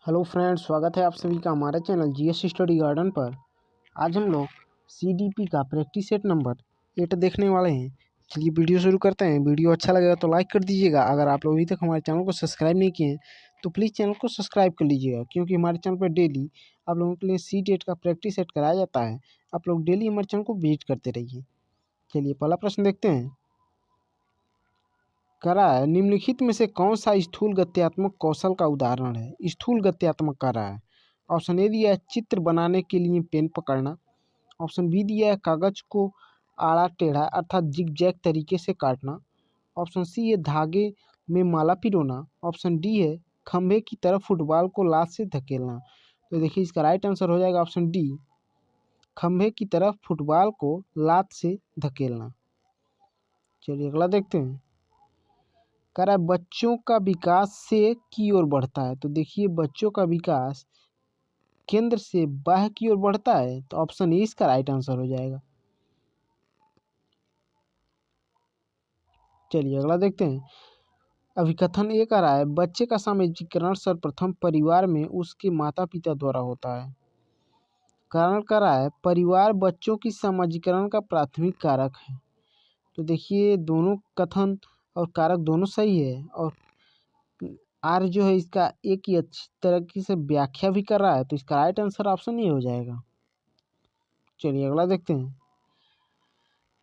Hello friends, स्वागत है आप सभी का हमारे चैनल जीएस स्टडी गार्डन पर। आज हम लोग सीडीपी का प्रैक्टिस सेट नंबर 8 देखने वाले हैं। चलिए वीडियो शुरू करते हैं। वीडियो अच्छा लगेगा तो लाइक कर दीजिएगा। अगर आप लोग अभी तक हमारे चैनल को सब्सक्राइब नहीं किए हैं तो प्लीज़ चैनल को सब्सक्राइब कर लीजिएगा, क्योंकि हमारे चैनल पर डेली आप लोगों के लिए सी8 का प्रैक्टिस सेट कराया जाता है। आप लोग डेली हमारे चैनल को विजिट करते रहिए। चलिए पहला प्रश्न देखते हैं। करा है, निम्नलिखित में से कौन सा स्थूल गत्यात्मक कौशल का उदाहरण है? स्थूल गत्यात्मक करा है। ऑप्शन ए दिया है चित्र बनाने के लिए पेन पकड़ना। ऑप्शन बी दिया है कागज को आड़ा टेढ़ा अर्थात जिगजैग तरीके से काटना। ऑप्शन सी है धागे में माला पिरोना। ऑप्शन डी है खंभे की तरफ फुटबॉल को लात से धकेलना। तो देखिए इसका राइट आंसर हो जाएगा ऑप्शन डी, खंभे की तरफ फुटबॉल को लात से धकेलना। चलिए अगला देखते हैं। कह रहा है बच्चों का विकास से की ओर बढ़ता है। तो देखिए बच्चों का विकास केंद्र से बाह्य की ओर बढ़ता है, तो ऑप्शन ए इसका राइट आंसर हो जाएगा। चलिए अगला देखते हैं। अभिकथन ये कह रहा है बच्चे का सामाजिकरण सर्वप्रथम परिवार में उसके माता पिता द्वारा होता है। कारण कह रहा है परिवार बच्चों की सामाजिकरण का प्राथमिक कारक है। तो देखिए दोनों कथन और कारक दोनों सही है, और आर जो है इसका एक ही अच्छी तरीके से व्याख्या भी कर रहा है, तो इसका राइट आंसर ऑप्शन ये हो जाएगा। चलिए अगला देखते हैं।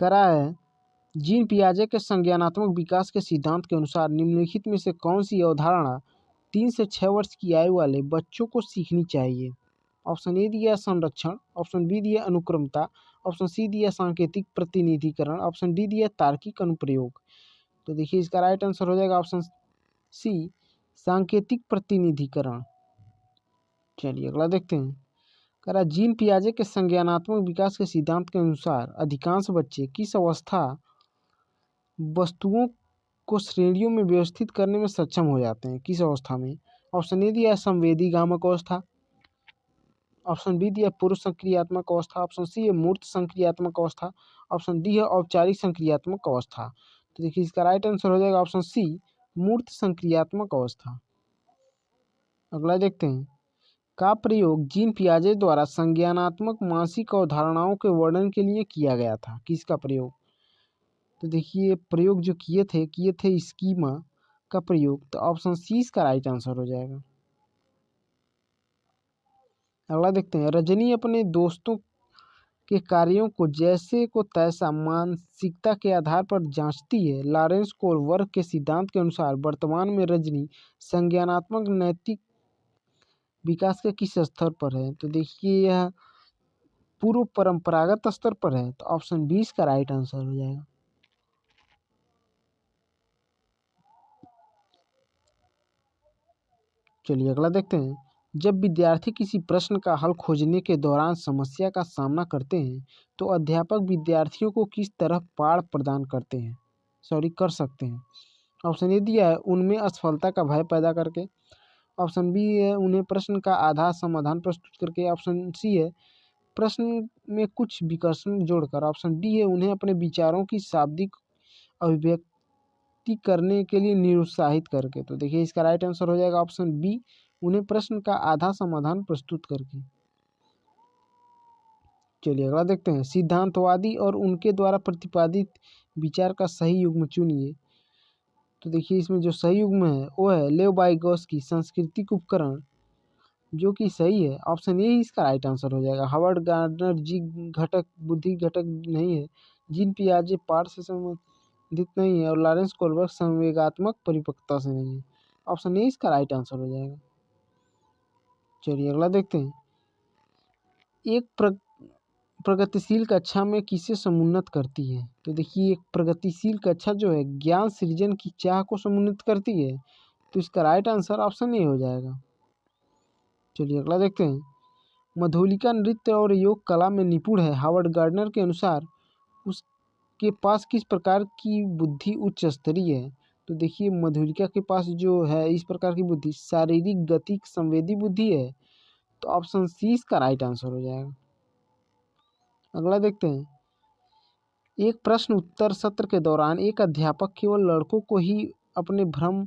कह रहा है जीन पियाजे के संज्ञानात्मक विकास के सिद्धांत के अनुसार निम्नलिखित में से कौन सी अवधारणा 3 से 6 वर्ष की आयु वाले बच्चों को सीखनी चाहिए? ऑप्शन ए दिया संरक्षण। ऑप्शन बी दिया अनुक्रमता। ऑप्शन सी दिया सांकेतिक प्रतिनिधिकरण। ऑप्शन डी दिया तार्किक अनुप्रयोग। तो देखिए इसका राइट आंसर हो जाएगा ऑप्शन सी, सांकेतिक प्रतिनिधिकरण। चलिए अगला देखते हैं। कह रहा जीन पियाजे के संज्ञानात्मक विकास के सिद्धांत के अनुसार अधिकांश बच्चे किस अवस्था वस्तुओं को श्रेणियों में व्यवस्थित करने में सक्षम हो जाते हैं? किस अवस्था में? ऑप्शन ए दिया संवेदी गामक अवस्था। ऑप्शन बी दिया पूर्व संक्रियात्मक अवस्था। ऑप्शन सी है मूर्त संक्रियात्मक अवस्था। ऑप्शन डी है औपचारिक संक्रियात्मक अवस्था। तो देखिए इसका राइट आंसर हो जाएगा ऑप्शन सी, मूर्त संक्रियात्मक अवस्था। अगला देखते हैं। का प्रयोग जीन पियाजे द्वारा संज्ञानात्मक मानसिक अवधारणाओं के वर्णन के लिए किया गया था? किसका प्रयोग? तो देखिए प्रयोग जो किए थे स्कीमा का प्रयोग, तो ऑप्शन सी इसका राइट आंसर हो जाएगा। अगला देखते हैं। रजनी अपने दोस्तों के कार्यों को जैसे को तैसा मानसिकता के आधार पर जांचती है। लॉरेंस कोलबर्ग के सिद्धांत के अनुसार वर्तमान में रजनी संज्ञानात्मक नैतिक विकास के किस स्तर पर है? तो देखिए यह पूर्व परंपरागत स्तर पर है, तो ऑप्शन 20 का राइट आंसर हो जाएगा। चलिए अगला देखते हैं। जब विद्यार्थी किसी प्रश्न का हल खोजने के दौरान समस्या का सामना करते हैं तो अध्यापक विद्यार्थियों को किस तरह पाठ प्रदान कर सकते हैं? ऑप्शन ए दिया है उनमें असफलता का भय पैदा करके। ऑप्शन बी है उन्हें प्रश्न का आधा समाधान प्रस्तुत करके। ऑप्शन सी है प्रश्न में कुछ विकर्षण जोड़कर। ऑप्शन डी है उन्हें अपने विचारों की शाब्दिक अभिव्यक्ति करने के लिए निरुत्साहित करके। तो देखिए इसका राइट आंसर हो जाएगा ऑप्शन बी, उन्हें प्रश्न का आधा समाधान प्रस्तुत करके। चलिए अगला देखते हैं। सिद्धांतवादी और उनके द्वारा प्रतिपादित विचार का सही युग्म चुनिए। तो देखिए इसमें जो सही युग्म है वो है लेव वाइगोस्की सांस्कृतिक उपकरण, जो कि सही है। ऑप्शन ए इसका राइट आंसर हो जाएगा। हार्वर्ड गार्डनर जी घटक बुद्धि घटक नहीं है। जीन पियाजे पाठ से संबंधित नहीं है, और लॉरेंस कोलबर्ग संवेगात्मक परिपक्वता से नहीं है। ऑप्शन ए इसका राइट आंसर हो जाएगा। चलिए अगला देखते हैं। एक प्रगतिशील कक्षा में किसे समुन्नत करती है? तो देखिए एक प्रगतिशील कक्षा जो है ज्ञान सृजन की चाह को समुन्नत करती है, तो इसका राइट आंसर ऑप्शन ए हो जाएगा। चलिए अगला देखते हैं। मधुलिका नृत्य और योग कला में निपुण है। हार्वर्ड गार्डनर के अनुसार उसके पास किस प्रकार की बुद्धि उच्च स्तरीय है? तो देखिए मधुलिका के पास जो है इस प्रकार की बुद्धि शारीरिक गति संवेदी बुद्धि है, तो ऑप्शन सी इसका राइट आंसर हो जाएगा। अगला देखते हैं। एक प्रश्न उत्तर सत्र के दौरान एक अध्यापक केवल लड़कों को ही अपने भ्रम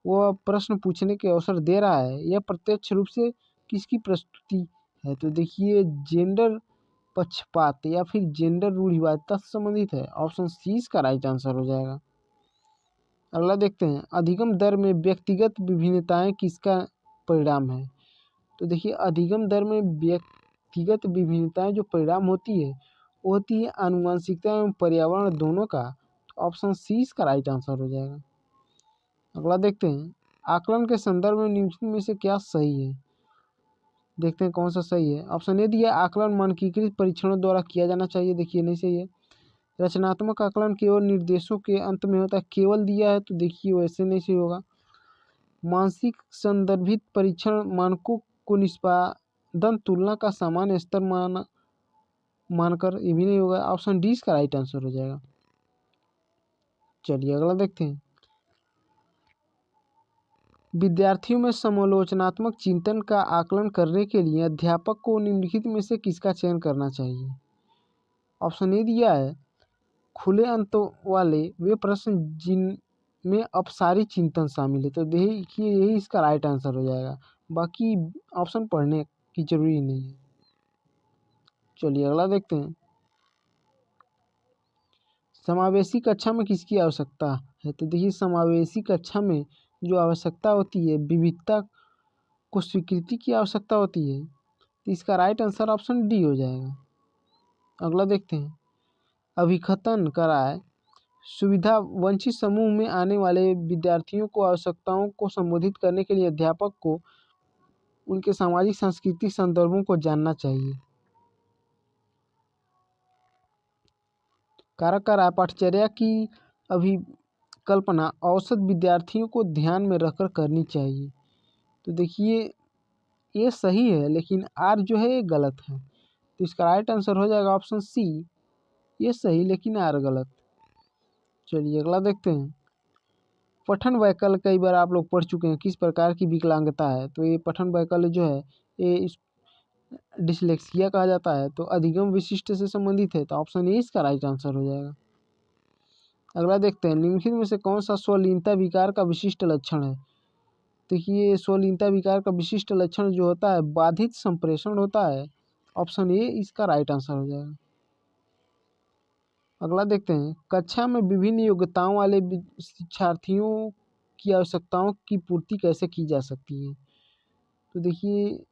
वह प्रश्न पूछने के अवसर दे रहा है, यह प्रत्यक्ष रूप से किसकी प्रस्तुति है? तो देखिए जेंडर पक्षपात या फिर जेंडर रूढ़िवादिता से संबंधित है। ऑप्शन सी इसका राइट आंसर हो जाएगा। अगला देखते हैं, अधिगम दर में व्यक्तिगत विभिन्नताएं किसका परिणाम है? तो देखिए अधिगम दर में व्यक्तिगत विभिन्नताएं जो परिणाम होती है वो होती है आनुवंशिकता एवं पर्यावरण दोनों का। तो ऑप्शन सी इसका राइट आंसर हो जाएगा। अगला देखते हैं, आकलन के संदर्भ में निम्नलिखित में से क्या सही है? देखते हैं कौन सा सही है। ऑप्शन ए दिया, आकलन मानकीकृत परीक्षणों द्वारा किया जाना चाहिए। देखिए नहीं सही है। रचनात्मक आकलन केवल निर्देशों के अंत में होता है, केवल दिया है तो देखिए वैसे नहीं सही होगा। मानसिक संदर्भित परीक्षण मानकों को निष्पादन तुलना का सामान्य स्तर मानकर, ये भी नहीं होगा। ऑप्शन डी इसका राइट आंसर हो जाएगा। चलिए अगला देखते हैं, विद्यार्थियों में समालोचनात्मक चिंतन का आकलन करने के लिए अध्यापक को निम्नलिखित में से किसका चयन करना चाहिए? ऑप्शन ए दिया है, खुले अंत वाले वे प्रश्न जिनमें अपसारी चिंतन शामिल है। तो देखिए यही इसका राइट आंसर हो जाएगा, बाकी ऑप्शन पढ़ने की जरूरी नहीं है। चलिए अगला देखते हैं, समावेशी कक्षा में किसकी आवश्यकता है? तो देखिए समावेशी कक्षा में जो आवश्यकता होती है, विविधता को स्वीकृति की आवश्यकता होती है। तो इसका राइट आंसर ऑप्शन डी हो जाएगा। अगला देखते हैं, अभिकथन कराए सुविधा वंचित समूह में आने वाले विद्यार्थियों को आवश्यकताओं को संबोधित करने के लिए अध्यापक को उनके सामाजिक सांस्कृतिक संदर्भों को जानना चाहिए। कारक कराए पाठचर्या की अभिकल्पना औसत विद्यार्थियों को ध्यान में रखकर करनी चाहिए। तो देखिए ये सही है, लेकिन आर जो है ये गलत है। तो इसका राइट आंसर हो जाएगा ऑप्शन सी, ये सही लेकिन आर गलत। चलिए अगला देखते हैं, पठन वैकल्य कई बार आप लोग पढ़ चुके हैं, किस प्रकार की विकलांगता है? तो ये पठन वैकल्य जो है ये डिसलेक्सिया कहा जाता है। तो अधिगम विशिष्ट से संबंधित है। तो ऑप्शन ए इसका राइट आंसर हो जाएगा। अगला देखते हैं, निम्नलिखित में से कौन सा स्वलीनता विकार का विशिष्ट लक्षण है? देखिए स्वलीनता विकार का विशिष्ट लक्षण जो होता है बाधित संप्रेषण होता है। ऑप्शन ए इसका राइट आंसर हो जाएगा। अगला देखते हैं, कक्षा में विभिन्न योग्यताओं वाले शिक्षार्थियों की आवश्यकताओं की पूर्ति कैसे की जा सकती है? तो देखिए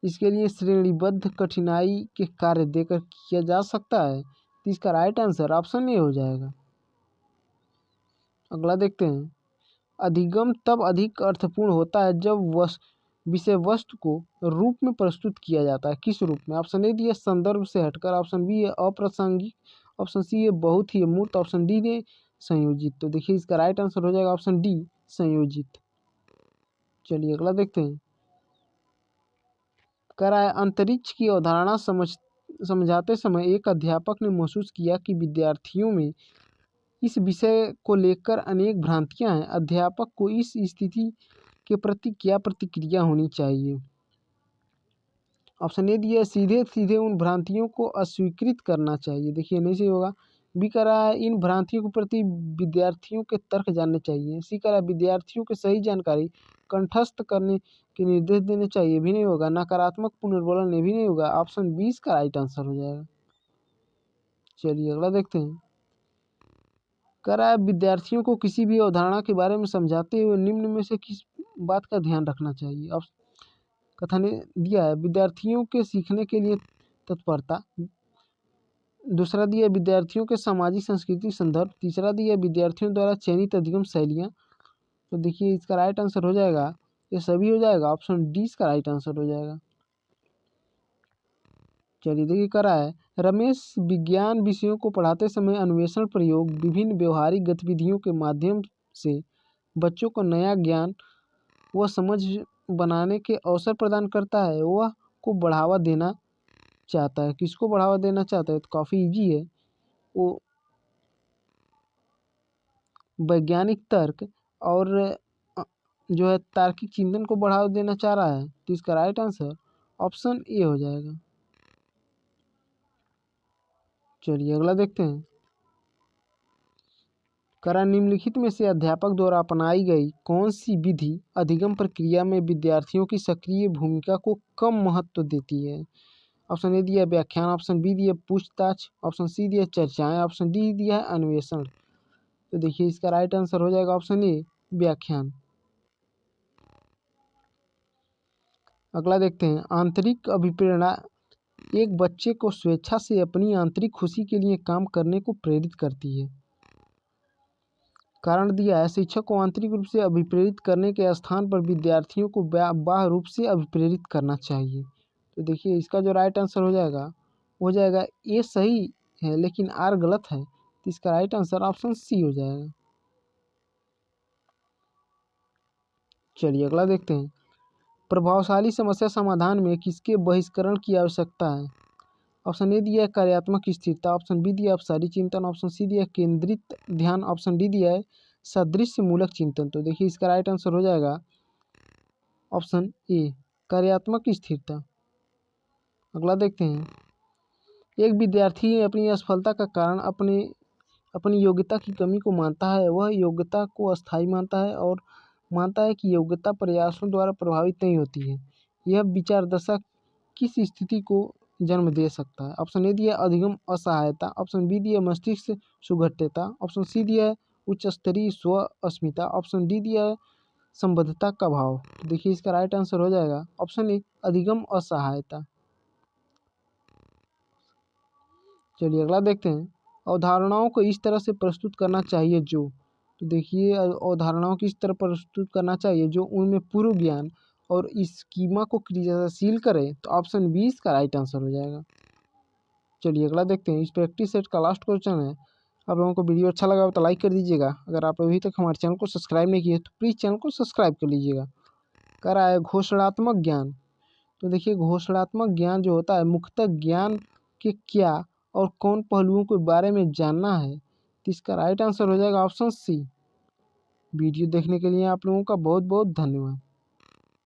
इसके लिए श्रेणीबद्ध कठिनाई के कार्य देकर किया जा सकता है। तो इसका राइट आंसर ऑप्शन ए हो जाएगा। अगला देखते हैं, अधिगम तब अधिक अर्थपूर्ण होता है जब विषय वस्तु को रूप में प्रस्तुत किया जाता है। किस रूप में? ऑप्शन ए दिए संदर्भ से हटकर, ऑप्शन बी है अप्रासंगिक, ऑप्शन सी है बहुत ही मूर्त, ऑप्शन डी ने संयोजित। तो देखिए इसका राइट आंसर हो जाएगा ऑप्शन डी संयोजित। चलिए अगला देखते हैं, कराए अंतरिक्ष की अवधारणा समझाते समय एक अध्यापक ने महसूस किया कि विद्यार्थियों में इस विषय को लेकर अनेक भ्रांतियां हैं। अध्यापक को इस स्थिति के प्रति क्या प्रतिक्रिया होनी चाहिए? ऑप्शन ए दिया सीधे सीधे उन भ्रांतियों को अस्वीकृत करना चाहिए। देखिए नहीं सही होगा। बी कह रहा है इन भ्रांतियों के प्रति विद्यार्थियों के तर्क जानने चाहिए। सी कह रहा है विद्यार्थियों को सही जानकारी कंठस्थ करने के निर्देश देने चाहिए, भी नहीं होगा। नकारात्मक पुनर्वलन ये भी नहीं होगा। ऑप्शन 20 का राइट आंसर हो जाएगा। चलिए अगला देखते हैं, कह रहा है विद्यार्थियों को किसी भी अवधारणा के बारे में समझाते हुए निम्न में से किस बात का ध्यान रखना चाहिए? अब कथन दिया है विद्यार्थियों के सीखने के लिए तत्परता, दूसरा दिया विद्यार्थियों के सामाजिक सांस्कृतिक संदर्भ, तीसरा दिया विद्यार्थियों द्वारा चयनित अधिगम शैलियाँ। तो देखिए इसका राइट आंसर हो जाएगा, ये सभी हो जाएगा। ऑप्शन डी इसका राइट आंसर हो जाएगा। चलिए देखिए कह रहा है रमेश विज्ञान विषयों को पढ़ाते समय अन्वेषण प्रयोग विभिन्न व्यवहारिक गतिविधियों के माध्यम से बच्चों को नया ज्ञान व समझ बनाने के अवसर प्रदान करता है। वह को बढ़ावा देना चाहता है। किसको बढ़ावा देना चाहता है? तो काफ़ी इजी है, वो वैज्ञानिक तर्क और जो है तार्किक चिंतन को बढ़ावा देना चाह रहा है। तो इसका राइट आंसर ऑप्शन ए हो जाएगा। चलिए अगला देखते हैं, करा निम्नलिखित में से अध्यापक द्वारा अपनाई गई कौन सी विधि अधिगम प्रक्रिया में विद्यार्थियों की सक्रिय भूमिका को कम महत्व देती है? ऑप्शन ए दिया है व्याख्यान, ऑप्शन बी दिया है पूछताछ, ऑप्शन सी दिया है चर्चाएं, ऑप्शन डी दिया है अन्वेषण। तो देखिए इसका राइट आंसर हो जाएगा ऑप्शन ए व्याख्यान। अगला देखते हैं, आंतरिक अभिप्रेरणा एक बच्चे को स्वेच्छा से अपनी आंतरिक खुशी के लिए काम करने को प्रेरित करती है। कारण दिया है शिक्षक को आंतरिक रूप से अभिप्रेरित करने के स्थान पर विद्यार्थियों को बाह्य रूप से अभिप्रेरित करना चाहिए। तो देखिए इसका जो राइट आंसर हो जाएगा ए सही है लेकिन आर गलत है, तो इसका राइट आंसर ऑप्शन सी हो जाएगा। चलिए अगला देखते हैं, प्रभावशाली समस्या समाधान में किसके बहिष्करण की आवश्यकता है? ऑप्शन ए दिया है कार्यात्मक स्थिरता, ऑप्शन बी दिया है अपसारी चिंतन, ऑप्शन सी दिया है केंद्रित ध्यान, ऑप्शन डी दिया है सदृश्य मूलक चिंतन। तो देखिए इसका राइट आंसर हो जाएगा ऑप्शन ए कार्यात्मक स्थिरता। अगला देखते हैं, एक विद्यार्थी अपनी असफलता का कारण अपनी योग्यता की कमी को मानता है। वह योग्यता को अस्थायी मानता है और मानता है कि योग्यता प्रयासों द्वारा प्रभावित नहीं होती है। यह विचार दशा किस स्थिति को जन्म दे सकता है? ऑप्शन ए दिया अधिगम असहायता, ऑप्शन बी दिया मस्तिष्क सुघट्यता, ऑप्शन सी दिया है उच्च स्तरीय स्व अस्मिता, ऑप्शन डी दिया है संबद्धता का भाव। तो देखिए इसका राइट आंसर हो जाएगा ऑप्शन ए अधिगम असहायता। चलिए अगला देखते हैं, अवधारणाओं को इस तरह से प्रस्तुत करना चाहिए जो। तो देखिए अवधारणाओं की इस तरह प्रस्तुत करना चाहिए जो उनमें पूर्व ज्ञान और स्कीमा को क्रियाशील करे। तो ऑप्शन बी इसका राइट आंसर हो जाएगा। चलिए अगला देखते हैं, इस प्रैक्टिस सेट का लास्ट क्वेश्चन है। आप लोगों को वीडियो अच्छा लगा हो तो लाइक कर दीजिएगा। अगर आप अभी तक हमारे चैनल को सब्सक्राइब नहीं किए तो प्लीज़ चैनल को सब्सक्राइब कर लीजिएगा। कह रहा है घोषणात्मक ज्ञान। तो देखिए घोषणात्मक ज्ञान जो होता है मुख्यतः ज्ञान के क्या और कौन पहलुओं के बारे में जानना है। तो इसका राइट आंसर हो जाएगा ऑप्शन सी। वीडियो देखने के लिए आप लोगों का बहुत बहुत धन्यवाद।